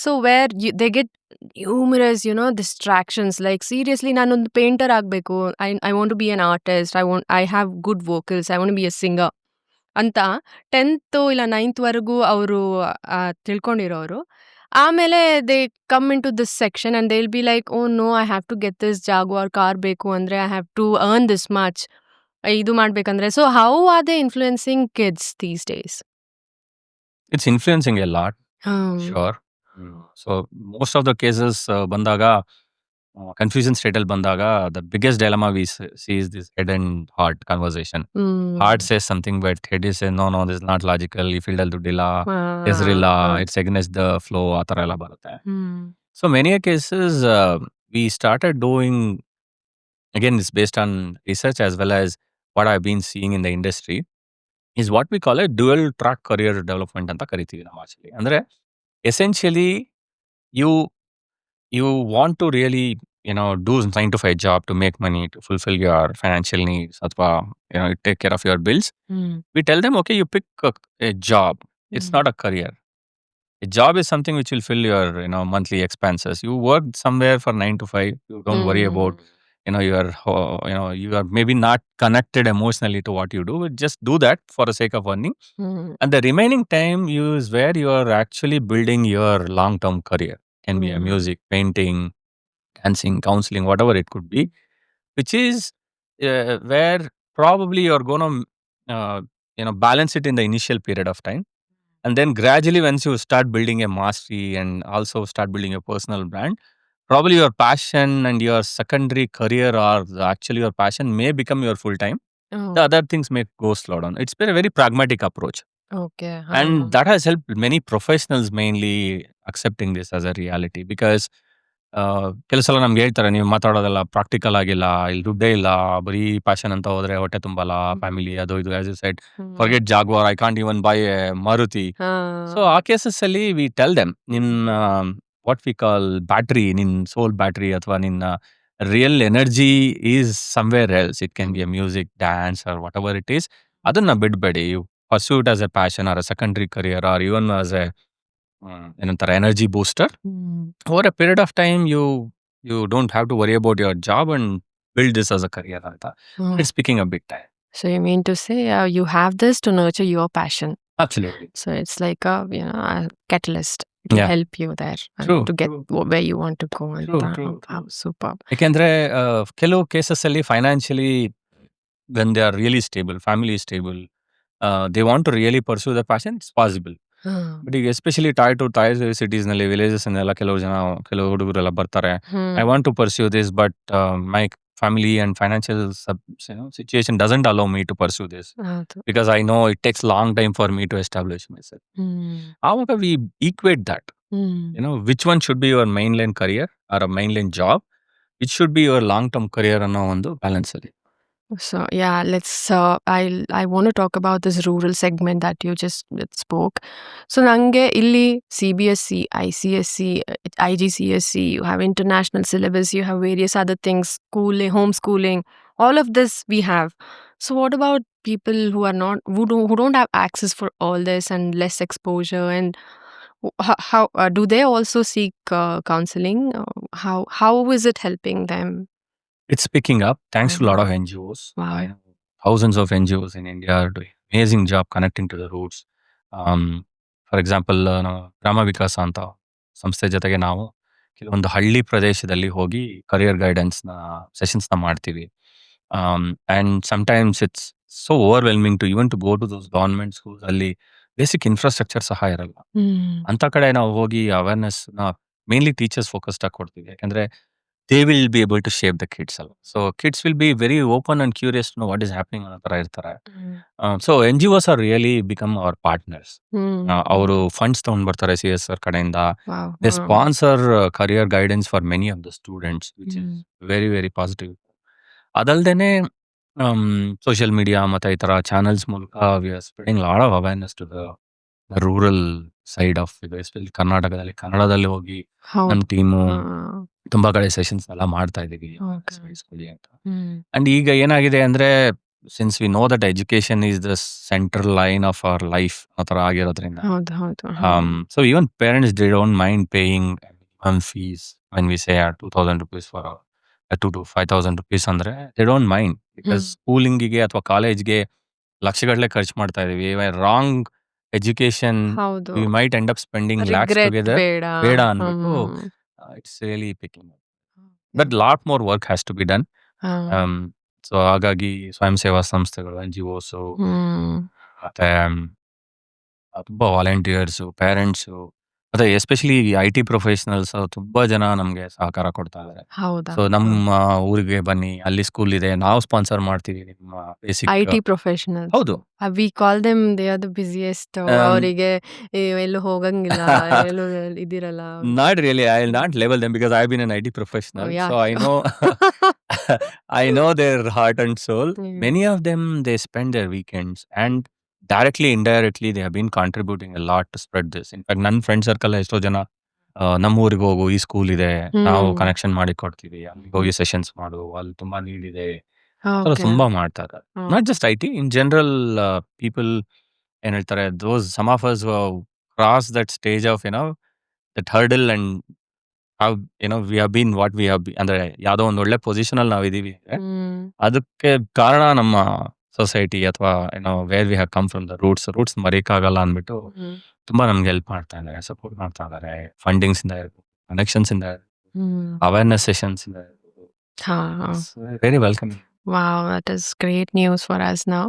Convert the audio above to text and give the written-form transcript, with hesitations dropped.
also where they get numerous, distractions. Like seriously, ನಾನೊಂದು painter ಆಗಬೇಕು. I want to be an artist. I have good vocals. I want to be a singer. ಅಂತ 10th ಇಲ್ಲ 9th ವರೆಗೂ ಅವರು ತಿಳ್ಕೊಂಡಿರೋರು. ಆಮೇಲೆ they come into this section and they will be like, oh no, I have to get this Jaguar car ಬೇಕು ಅಂದ್ರೆ I have to earn this much. ಇದು ಮಾಡ್ಬೇಕಂದ್ರೆ. So how are they influencing kids these days? It's influencing a lot, sure. So most of the cases ಬಂದಾಗ confusion state ಅಲ್ಲಿ ಬಂದಾಗ the biggest dilemma we see is this head and heart conversation. Heart says something but head is say no, this is not logical, ಈ field ಅಲ್ಲಿ ದುಡ್ಡಿಲ್ಲ, ಹೆಸರಿಲ್ಲ, it's against the flow, ಆ ಥರ ಎಲ್ಲ ಬರುತ್ತೆ. So many cases we started doing, again it's based on research as well as what I've been seeing in the industry, is what we call a dual track career development ಅಂತ ಕರಿತೀವಿ ನಾವು actually. ಅಂದ್ರೆ essentially you want to really do 9 to 5 job to make money to fulfill your financial needs ಅಥವಾ take care of your bills. We tell them, okay, you pick a job. It's not a career. A job is something which will fill your monthly expenses. You work somewhere for 9 to 5. You don't worry about you are maybe not connected emotionally to what you do, but just do that for the sake of earning. And the remaining time is where you are actually building your long-term career. Can be a music, painting, dancing, counseling, whatever it could be, which is where probably you're going to balance it in the initial period of time. And then gradually once you start building a mastery and also start building a personal brand, probably your passion and your secondary career or actually your passion may become your full time. The other things may go slow down. It's been a very pragmatic approach. Okay. And that has helped many professionals mainly accepting this as a reality, because ಕೆಲವು ಸಲ ನಮ್ಗೆ ಹೇಳ್ತಾರೆ, ನೀವು ಮಾತಾಡೋದೆಲ್ಲ practical ಆಗಿಲ್ಲ, ಇಲ್ಲಿ ದುಡ್ಡೇ ಇಲ್ಲ, ಬರೀ ಪ್ಯಾಷನ್ ಅಂತ ಹೋದ್ರೆ ಹೊಟ್ಟೆ ತುಂಬಲ್ಲ, ಫ್ಯಾಮಿಲಿ ಅದು ಇದು, as you said, forget Jaguar, I can't even buy a Maruti. So ಆ ಕೇಸಸ್ ಅಲ್ಲಿ ವಿ ಟೆಲ್ ದೆಮ್, ನಿನ್ನ ವಾಟ್ ವಿ ಕಾಲ್ ಬ್ಯಾಟ್ರಿ, ನಿನ್ ಸೋಲ್ ಬ್ಯಾಟ್ರಿ ಅಥವಾ ನಿನ್ನ real energy is somewhere else. It can be a music, dance or whatever it is. ಅದನ್ನ ಬಿಡ್ಬೇಡಿ. You pursue it as a passion or a secondary career or even as a ಏನಂತಾರೆ energy booster. Over a period of time, you don't have to worry about your job and build this as a career. It's picking up big time. So you mean to say you have this to nurture your passion. Absolutely. So it's like a catalyst to help you there to get where you want to go. True. Wow, super. ಯಾಕೆಂದ್ರೆ ಕೆಲವು cases ಅಲ್ಲಿ financially when they are really stable, family is stable, they want to really pursue the passion, it's possible. But ಈಗ especially tier cities ನಲ್ಲಿ, villages ನೆಲ್ಲ ಕೆಲವು ಹುಡುಗರೆಲ್ಲ ಬರ್ತಾರೆ, I want to pursue this but my family and financial situation doesn't allow me to pursue this because I know it takes long time for me to establish myself. ಆವಾಗ we equate that, which one should be your main line career or a main line job, which should be your long term career ಅನ್ನೋ ಒಂದು balance ಅಲ್ಲಿ. So yeah, let's I want to talk about this rural segment that you just spoke. So nange illi CBSE, ICSE, IGCSE, you have international syllabus, you have various other things, schooling, homeschooling, all of this we have. So what about people who are not who don't have access for all this and less exposure, and how do they also seek counseling? How is it helping them? It's picking up thanks to a lot of NGOs. Wow. Thousands of NGOs in India are doing amazing job connecting to the roots. For example, ಗ್ರಾಮ ವಿಕಾಸ ಅಂತ ಸಂಸ್ಥೆ ಜೊತೆಗೆ ನಾವು ಕೆಲವೊಂದು ಹಳ್ಳಿ ಪ್ರದೇಶದಲ್ಲಿ ಹೋಗಿ ಕರಿಯರ್ ಗೈಡೆನ್ಸ್ನ ಸೆಷನ್ಸ್ನ ಮಾಡ್ತೀವಿ. And sometimes it's so overwhelming to even to go to those government schools. ಅಲ್ಲಿ ಬೇಸಿಕ್ ಇನ್ಫ್ರಾಸ್ಟ್ರಕ್ಚರ್ ಸಹ ಇರಲ್ಲ. ಅಂತ ಕಡೆ ನಾವು ಹೋಗಿ ಅವೇರ್ನೆಸ್ನ ಮೇನ್ಲಿ ಟೀಚರ್ಸ್ ಫೋಕಸ್ಡ್ ಆಗಿ ಕೊಡ್ತೀವಿ. ಯಾಕಂದರೆ they will be able to shape the kids. So kids will be very open and curious to know what is happening on the irtare. So NGOs are really become our partners. Avaru funds ತಗೊಂಡು ಬರ್ತಾರೆ CSR ಕಡೆಯಿಂದ. They sponsor career guidance for many of the students, which is very very positive. ಅದಲ್ದೇನೆ social media ಮತ್ತೆ ಈ ತರ channels ಮೂಲಕ we are spreading a lot of awareness to the rural side of ಇದು, especially ಕರ್ನಾಟಕದಲ್ಲಿ. ಕನ್ನಡದಲ್ಲಿ ಹೋಗಿ ನಮ್ಮ ಟೀಮು ತುಂಬಾ ಕಡೆ ಸೆಷನ್ಸ್ ಎಲ್ಲ ಮಾಡ್ತಾ ಇದೀವಿ ಅಂತ. ಅಂಡ್ ಈಗ ಏನಾಗಿದೆ ಅಂದ್ರೆ since we know that education is the central line of our life ಆ ಥರ ಆಗಿರೋದ್ರಿಂದ ಹೌದು, ಹೌದು. so even parents, they don't mind paying minimum fees when we say 2,000 rupees for 2 to 5,000 rupees ಅಂದ್ರೆ they don't mind because ಸ್ಕೂಲಿಂಗಿಗೆ ಅಥವಾ ಕಾಲೇಜ್ಗೆ ಲಕ್ಷಗಟ್ಟಲೆ ಖರ್ಚು ಮಾಡ್ತಾ ಇದೀವಿ. ರಾಂಗ್ ಎಜುಕೇಶನ್ ಹೌದು. we might end up spending lakhs regret together. ಬೇಡ. ಬೇಡ ಅನ್ಬಿಟ್ಟು it's really picking up. But lot more work has to be done. So ಹಾಗಾಗಿ ಸ್ವಯಂ ಸೇವಾ ಸಂಸ್ಥೆಗಳು, NGOs, ಮತ್ತೆ ತುಂಬಾ ವಾಲಂಟಿಯರ್ಸು, ಪೇರೆಂಟ್ಸು, ಮತ್ತೆ ಎಸ್ಪೆಷಲಿ IT ಪ್ರೊಫೆಷನಲ್ಸ್ ತುಂಬಾ ಜನ ನಮ್ಗೆ ಸಹಕಾರ ಕೊಡ್ತಾ ಇದ್ದಾರೆ. ಹೌದಾ? ಸೊ ನಮ್ಮ ಊರಿಗೆ ಬನ್ನಿ, ಅಲ್ಲಿ ಸ್ಕೂಲ್ ಇದೆ, ನಾವು ಸ್ಪಾನ್ಸರ್ ಮಾಡ್ತೀವಿ ನಿಮ್ಮ ಬೇಸಿಕ್. IT professionals. ಹೌದು. We call them they are the busiest. ಅವರಿಗೆ ಎಲ್ಲೂ ಹೋಗಂಗಿಲ್ಲ, ಎಲ್ಲೂ ಇದಿರಲ್ಲ. Not really. I will not label them because I've been an IT professional. Oh, yeah, so I know I know their heart and soul. Yeah. Many of them, they spend their weekends and directly, indirectly, they have been contributing a lot to spread this. In fact, ನನ್ನ friend circle ಎಷ್ಟೋ ಜನ ನಮ್ಮ ಊರಿಗೆ ಹೋಗು, ಈ school ಇದೆ, ನಾವು connection ಮಾಡಿ ಕೊಡ್ತೀವಿ, ಅಲ್ಲಿಗೆ ಹೋಗಿ ಸೆಷನ್ಸ್ ಮಾಡು, ಅಲ್ಲಿ ತುಂಬಾ ನೀಡ್ ಇದೆ, Okay. ತುಂಬಾ ಮಾಡ್ತಾರೆ. Not just IT, in general people ಏನ್ ಹೇಳ್ತಾರೆ, those some of us cross that stage of that hurdle and we have been what we have ಅಂದ್ರೆ ಯಾವ್ದೋ ಒಂದು ಒಳ್ಳೆ ಪೊಸಿಷನ್ ಅಲ್ಲಿ ನಾವಿದೀವಿ ಅಂದ್ರೆ ಅದಕ್ಕೆ ಕಾರಣ ನಮ್ಮ ಸೊಸೈಟಿ ಅಥವಾ where we have come from the roots ಮರೆಯಕ್ಕಾಗಲ್ಲ ಅಂದ್ಬಿಟ್ಟು ತುಂಬಾ ನಮ್ಗೆ ಹೆಲ್ಪ್ ಮಾಡ್ತಾ ಇದ್ದಾರೆ, ಸಪೋರ್ಟ್ ಮಾಡ್ತಾ ಇದ್ದಾರೆ. ಫಂಡಿಂಗ್ಸ್ ಇಂದ ಇರ್ಬೋದು, ಕನೆಕ್ಷನ್ಸ್ ಇಂದ ಇರ್ಬೋದು, ಅವೇರ್ನೆಸ್ ಸೆಷನ್ಸ್ ಇಂದ ಇರ್ಬೋದು. Very welcome. Wow, that is great news for us now.